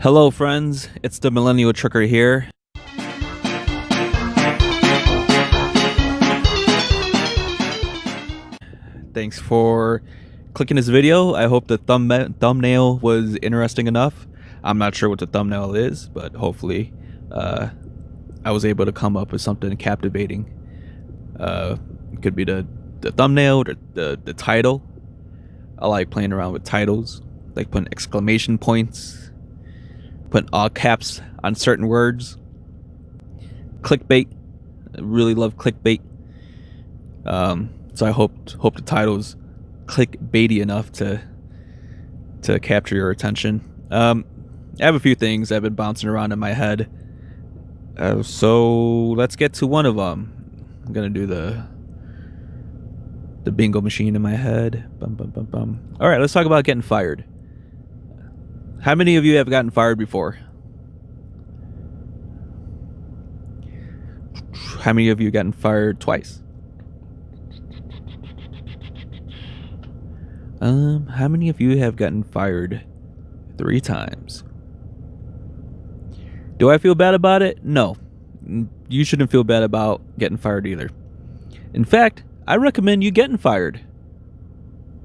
Hello, friends. It's the Millennial Trucker here. Thanks for clicking this video. I hope the thumbnail was interesting enough. I'm not sure what the thumbnail is, but hopefully I was able to come up with something captivating. It could be the thumbnail or the title. I like playing around with titles, like putting exclamation points, putting all caps on certain words. Clickbait. I really love clickbait. So I hope the title's clickbaity enough to capture your attention. I have a few things that have been bouncing around in my head. So let's get to one of them. I'm gonna do the bingo machine in my head. Bum, bum, bum, bum. All right, let's talk about getting fired. How many of you have gotten fired before? How many of you have gotten fired twice? How many of you have gotten fired 3 times? Do I feel bad about it? No. You shouldn't feel bad about getting fired either. In fact, I recommend you getting fired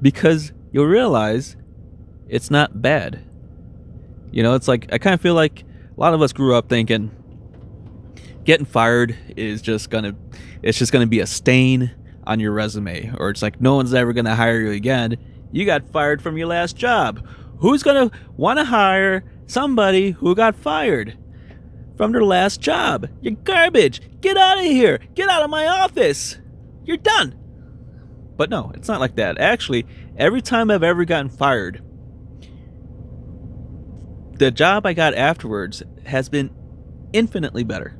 because you'll realize it's not bad. You know, it's like I kind of feel like a lot of us grew up thinking getting fired is just gonna be a stain on your resume, or it's like no one's ever gonna hire you again. You got fired from your last job. Who's gonna want to hire somebody who got fired from their last job? You're garbage. Get out of here. Get out of my office. You're done. But no, it's not like that. Actually, every time I've ever gotten fired, the job I got afterwards has been infinitely better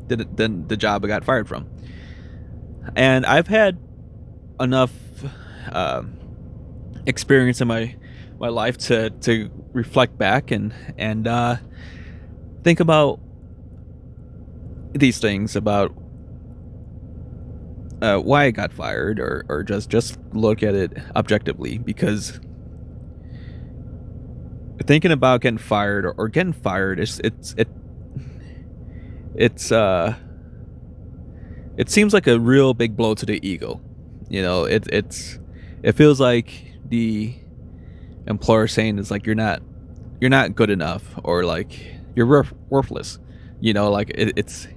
than the job I got fired from. And I've had enough experience in my life to reflect back and think about these things, about why I got fired, or just look at it objectively, because thinking about getting fired or getting fired it seems like a real big blow to the ego. You know, it feels like the employer saying is like you're not good enough, or like you're worthless. You know, like it's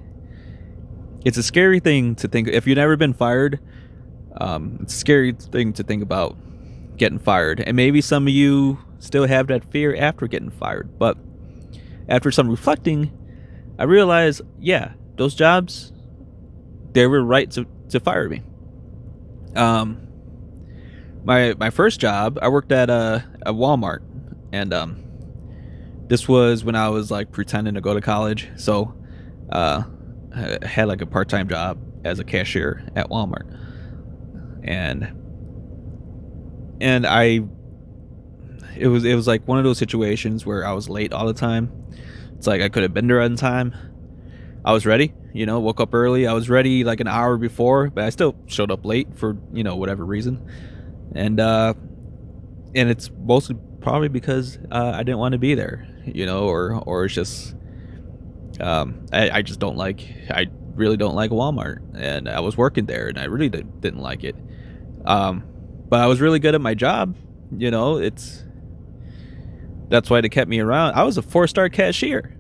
a scary thing to think. If you've never been fired, it's a scary thing to think about getting fired. And maybe some of you still have that fear after getting fired. But after some reflecting, I realized, yeah, those jobs, they were right to fire me. My first job, I worked at a Walmart, and this was when I was like pretending to go to college. So I had like a part-time job as a cashier at Walmart, and it was like one of those situations where I was late all the time. It's like I could have been there on time. I was ready, you know, woke up early. I was ready like an hour before, but I still showed up late for, you know, whatever reason. And it's mostly probably because I didn't want to be there, you know, or it's just I just don't like, I really don't like Walmart, and I was working there and I really didn't like it. But I was really good at my job, you know. That's why they kept me around. I was a 4-star cashier.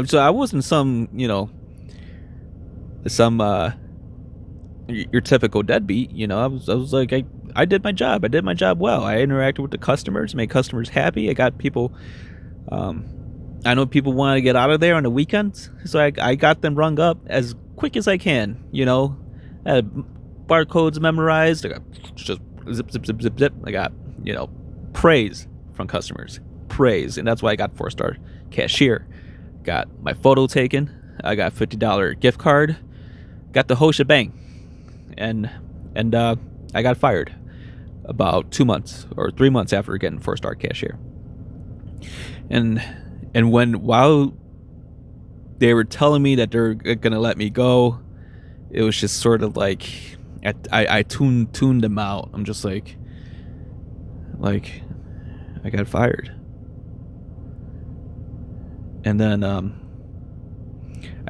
So I wasn't some, you know, some your typical deadbeat. You know, I was like, I did my job. I did my job well. I interacted with the customers, made customers happy. I got people. I know people want to get out of there on the weekends, so I got them rung up as quick as I can. You know, I had barcodes memorized. I got just zip zip zip zip zip. I got, you know, praise from customers. Praise, and that's why I got 4-star cashier. Got my photo taken. I got $50 gift card. Got the whole shebang, and I got fired about 2 months or 3 months after getting 4-star cashier. And while they were telling me that they're gonna let me go, it was just sort of like I tuned them out. I'm just like I got fired. And then I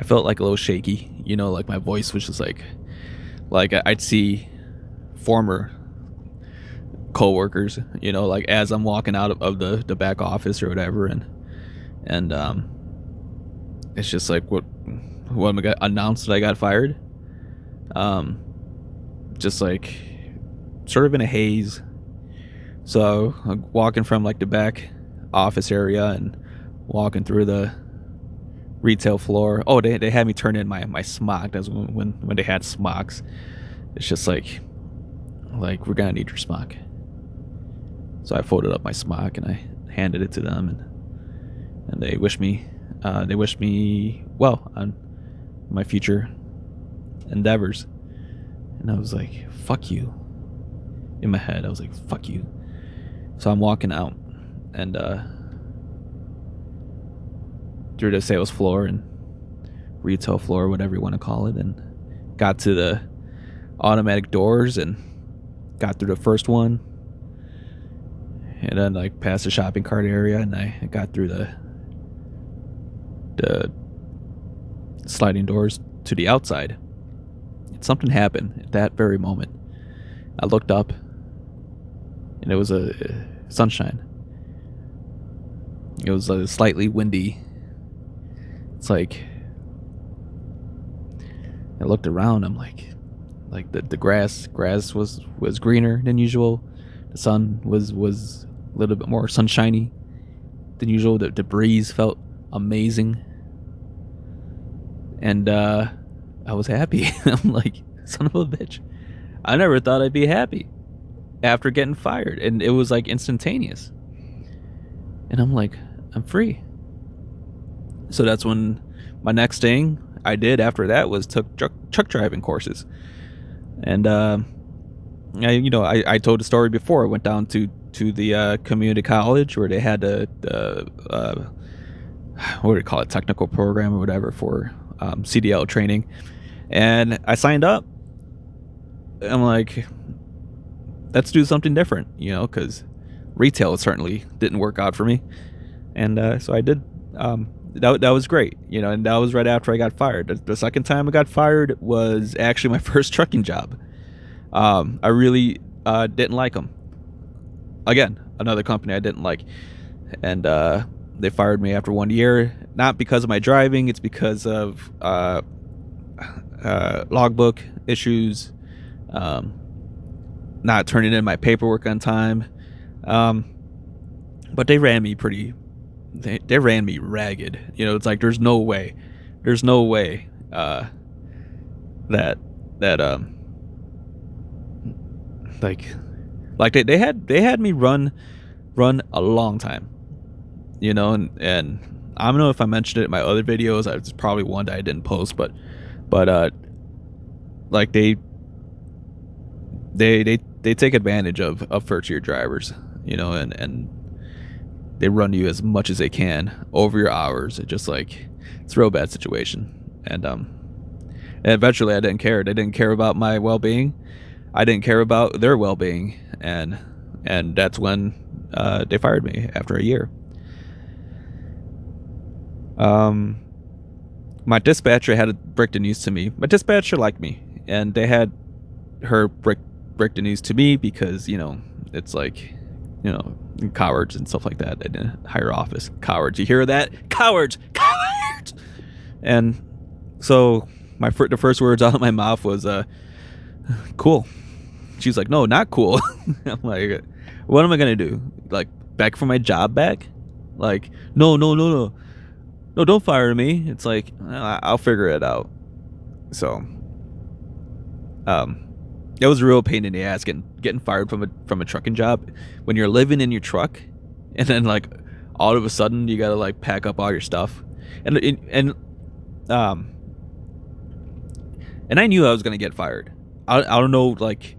felt like a little shaky, like my voice was just like I'd see former coworkers, like as I'm walking out of the back office or whatever, and it's just like what am I got announced that I got fired, just like sort of in a haze. So I'm walking from like the back office area and walking through the retail floor. Oh, they had me turn in my smock. That's when they had smocks. It's just like we're gonna need your smock. So I folded up my smock and I handed it to them, and they wished me well on my future endeavors. And I was like, fuck you. In my head, I was like, fuck you. So I'm walking out and through the sales floor and retail floor, whatever you want to call it, and got to the automatic doors and got through the first one, and then like past the shopping cart area, and I got through the sliding doors to the outside. And something happened at that very moment. I looked up and it was a sunshine. It was slightly windy. It's like I looked around. I'm like the grass was greener than usual. The sun was a little bit more sunshiny than usual. The breeze felt amazing, and I was happy. I'm like, son of a bitch. I never thought I'd be happy after getting fired, and it was like instantaneous. And I'm like, I'm free. So that's when my next thing I did after that was took truck driving courses. And I told the story before. I went down to the community college where they had the what do you call it, technical program or whatever for CDL training, and I signed up. I'm like, let's do something different, because retail certainly didn't work out for me, and so I did. That was great, and that was right after I got fired. The second time I got fired was actually my first trucking job. I really didn't like them. Again, another company I didn't like, and they fired me after 1 year. Not because of my driving; it's because of logbook issues, not turning in my paperwork on time. But they ran me They ran me ragged. It's like there's no way that like they had me run a long time, and I don't know if I mentioned it in my other videos. It's probably one that I didn't post, but like they take advantage of first year drivers, and they run you as much as they can over your hours. It's a real bad situation. And eventually I didn't care. They didn't care about my well-being. I didn't care about their well-being. And that's when they fired me after a year. My dispatcher had to break the news to me. My dispatcher liked me, and they had her break the news to me because, it's like, cowards and stuff like that in a higher office. Cowards, you hear that? Cowards. And so the first words out of my mouth was cool. She's like, no, not cool. I'm like, what am I gonna do, like beg for my job back? Like, no, don't fire me. It's like, I'll figure it out. So it was a real pain in the ass getting fired from a trucking job when you're living in your truck, and then like all of a sudden you gotta like pack up all your stuff, and I knew I was gonna get fired. I don't know, like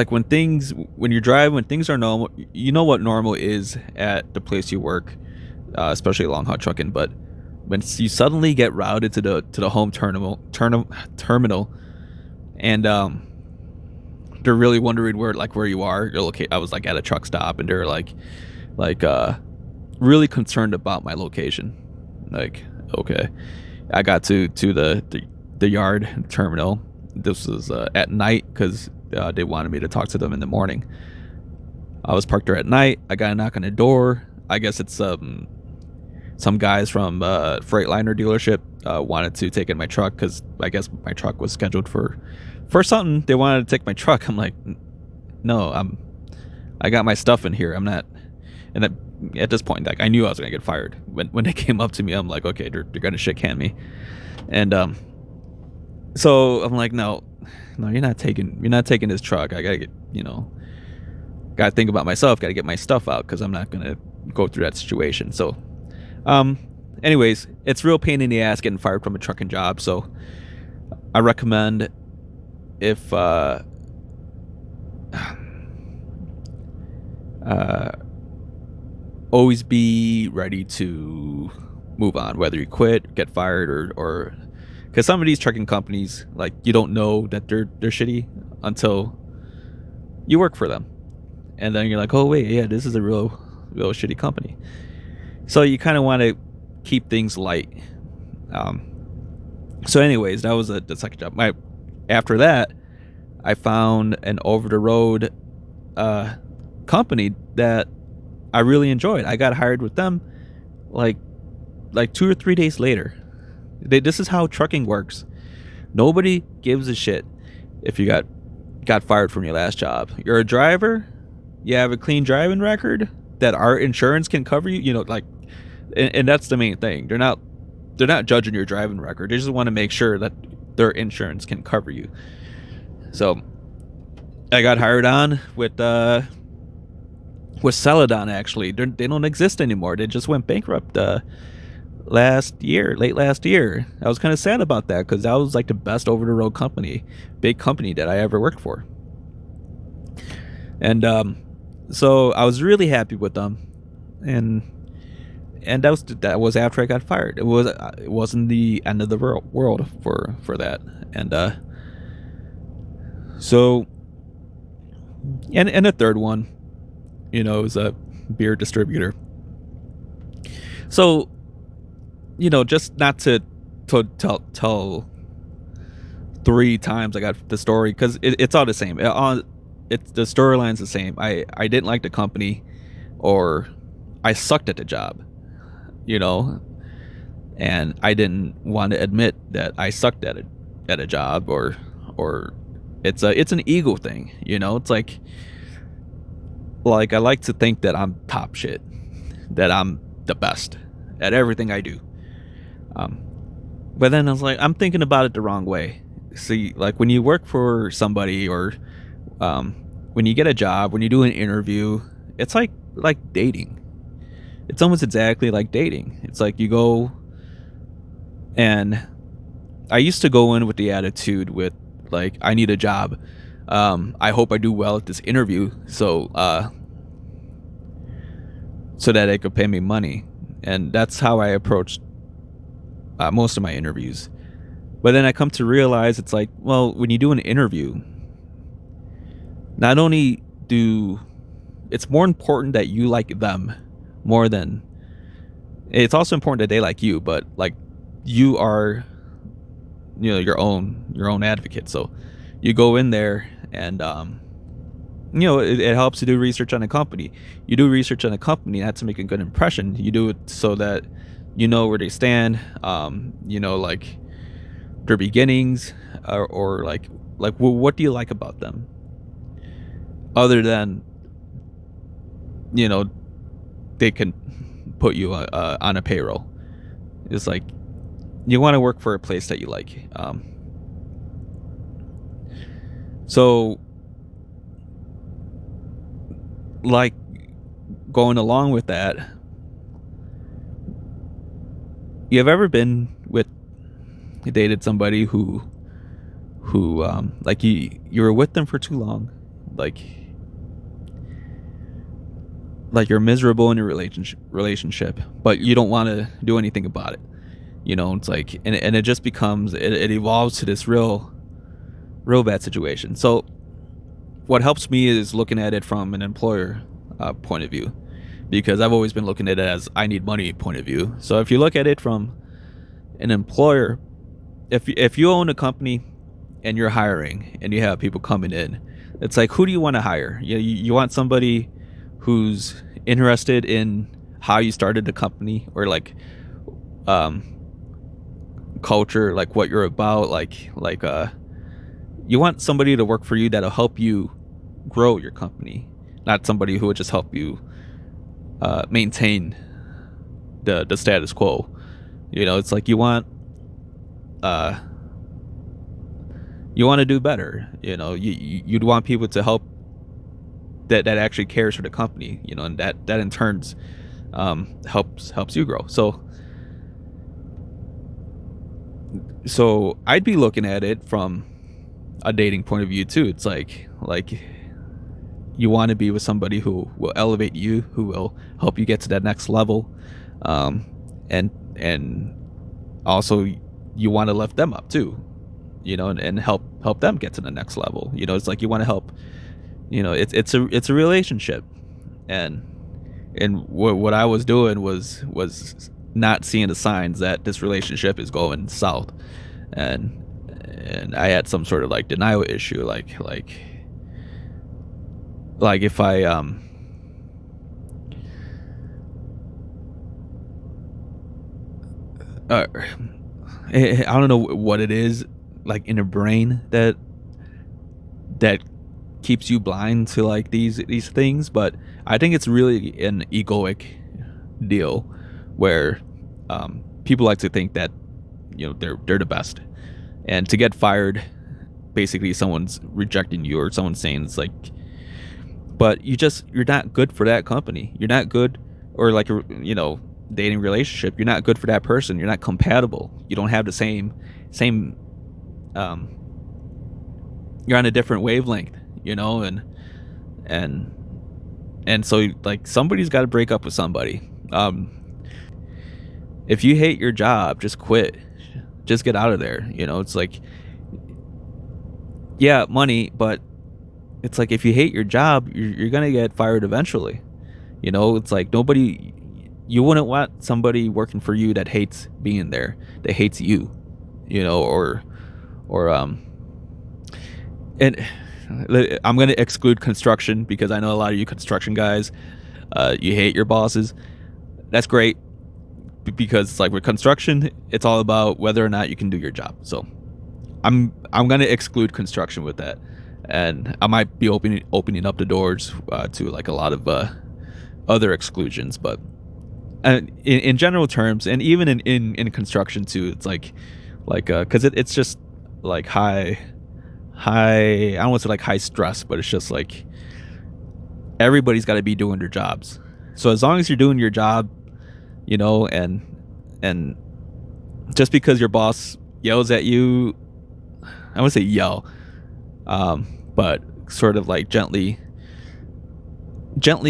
when you're driving, when things are normal, what normal is at the place you work, especially long haul trucking. But when you suddenly get routed to the home terminal, and they're really wondering where you are. You're located. I was like at a truck stop, and they're like, really concerned about my location. Like, okay, I got to the yard terminal. This was at night because they wanted me to talk to them in the morning. I was parked there at night. I got a knock on the door. I guess it's some guys from Freightliner dealership wanted to take in my truck because I guess my truck was scheduled for something. They wanted to take my truck. I'm like, no, I got my stuff in here. I'm not. And at this point, like I knew I was gonna get fired. When they came up to me, I'm like, okay, they're gonna shit can me. And so I'm like, no, you're not taking this truck. I gotta get, gotta think about myself. Gotta get my stuff out because I'm not gonna go through that situation. So, um, anyways, it's real pain in the ass getting fired from a trucking job. So I recommend if uh, always be ready to move on, whether you quit, get fired, or because some of these trucking companies, like you don't know that they're shitty until you work for them, and then you're like, oh wait, yeah, this is a real shitty company. So you kind of want to keep things light. Um, so, anyways, that was the second job. After that, I found an over the road company that I really enjoyed. I got hired with them like 2 or 3 days later. This is how trucking works. Nobody gives a shit if you got fired from your last job. You're a driver. You have a clean driving record that our insurance can cover you. And that's the main thing. They're not judging your driving record. They just want to make sure that their insurance can cover you. So I got hired on with Celadon. Actually, they don't exist anymore. They just went bankrupt late last year. I was kind of sad about that because that was like the best over the road big company that I ever worked for. And so I was really happy with them, and that was after I got fired. It wasn't the end of the world for that. And so and the third one, was a beer distributor. So, just not to tell 3 times I got the story because it's all the same. It's the storyline's the same. I didn't like the company, or I sucked at the job, and I didn't want to admit that I sucked at a job, or it's an ego thing. It's like I like to think that I'm top shit, that I'm the best at everything I do. But then I was like, I'm thinking about it the wrong way. See, like when you work for somebody, or when you get a job, when you do an interview, it's like dating. It's almost exactly like dating. It's like you go, and I used to go in with the attitude with like, I need a job. I hope I do well at this interview, so that they could pay me money, and that's how I approached most of my interviews. But then I come to realize it's like, well, when you do an interview, not only it's more important that you like them more than it's also important that they like you, but like you are, your own advocate. So you go in there, and it helps you do research on a company. You do research on a company not to make a good impression. You do it so that you know where they stand. Like their beginnings, or like well, what do you like about them, other than they can put you on a payroll. It's like you want to work for a place that you like. So, like, going along with that, you have ever been dated somebody who like you were with them for too long, like you're miserable in your relationship, but you don't want to do anything about it. It's like, and it just becomes, it evolves to this real bad situation. So what helps me is looking at it from an employer point of view, because I've always been looking at it as I need money point of view. So if you look at it from an employer, if you own a company and you're hiring and you have people coming in, it's like, who do you want to hire? You want somebody who's interested in how you started the company, or like um culture, like what you're about, you want somebody to work for you that'll help you grow your company, not somebody who would just help you maintain the status quo. It's like uh you want to do better. You'd want people to help, that actually cares for the company, and that in turns helps you grow. So I'd be looking at it from a dating point of view too. It's like you want to be with somebody who will elevate you, who will help you get to that next level, um, and also you want to lift them up too, and help them get to the next level. It's like you want to help. It's a relationship, and what I was doing was not seeing the signs that this relationship is going south, and I had some sort of like denial issue, like if uh, I don't know what it is, like in your brain, that keeps you blind to like these things. But I think it's really an egoic deal where people like to think that they're the best, and to get fired, basically someone's rejecting you, or someone's saying it's like, but you're not good for that company, you're not good, or like a dating relationship, you're not good for that person, you're not compatible, you don't have the same um you're on a different wavelength, and and so like somebody's got to break up with somebody. If you hate your job, just quit, just get out of there. It's like, yeah, money, but it's like, if you hate your job, you're gonna get fired eventually. It's like, nobody, you wouldn't want somebody working for you that hates being there, that hates you, or and I'm gonna exclude construction, because I know a lot of you construction guys, you hate your bosses. That's great, because it's like with construction, it's all about whether or not you can do your job. So I'm gonna exclude construction with that, and I might be opening up the doors to like a lot of other exclusions. But in general terms, and even in construction too, it's like because it's just like high, I don't want to say like high stress, but it's just like everybody's got to be doing their jobs. So as long as you're doing your job, and just because your boss yells at you, I wouldn't say yell, but sort of like gently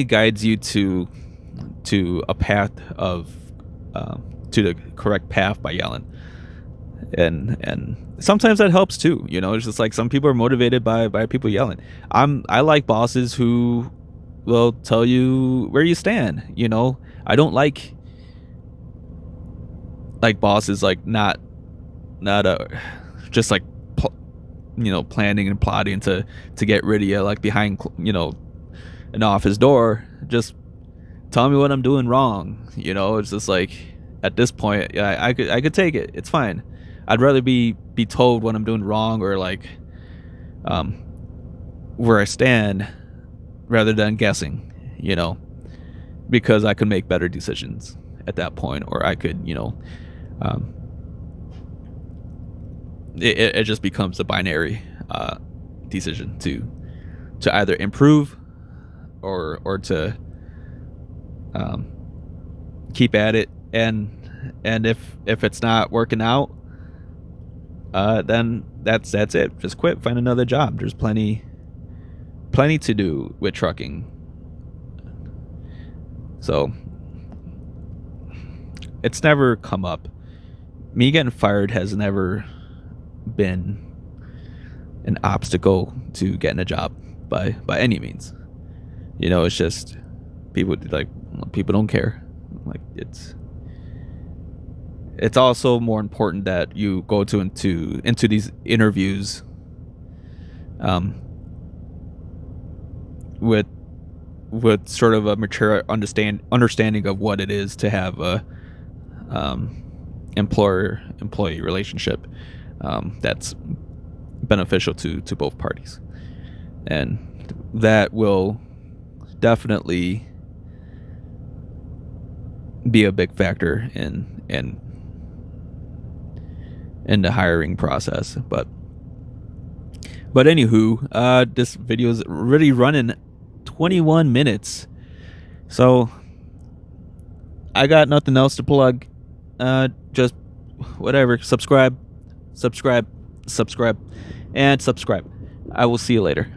guides you to a path of to the correct path by yelling, and sometimes that helps too. It's just like some people are motivated by people yelling. I like bosses who will tell you where you stand. I don't like bosses like not just like planning and plotting to get rid of you, like behind an office door. Just tell me what I'm doing wrong. It's just like, at this point, yeah, I could take it. It's fine. I'd rather be told what I'm doing wrong, or like um where I stand, rather than guessing, because I could make better decisions at that point, or I could, um it just becomes a binary decision to either improve, or to um keep at it, and if it's not working out, then that's it. Just quit, find another job. There's plenty to do with trucking. So it's never come up. Me getting fired has never been an obstacle to getting a job by any means. It's just people like, People don't care. Like it's also more important that you go into these interviews with sort of a mature understanding of what it is to have a employer employee relationship that's beneficial to both parties, and that will definitely be a big factor in the hiring process. But anywho, this video is already running 21 minutes, so I got nothing else to plug. Just whatever. Subscribe, and subscribe. I will see you later.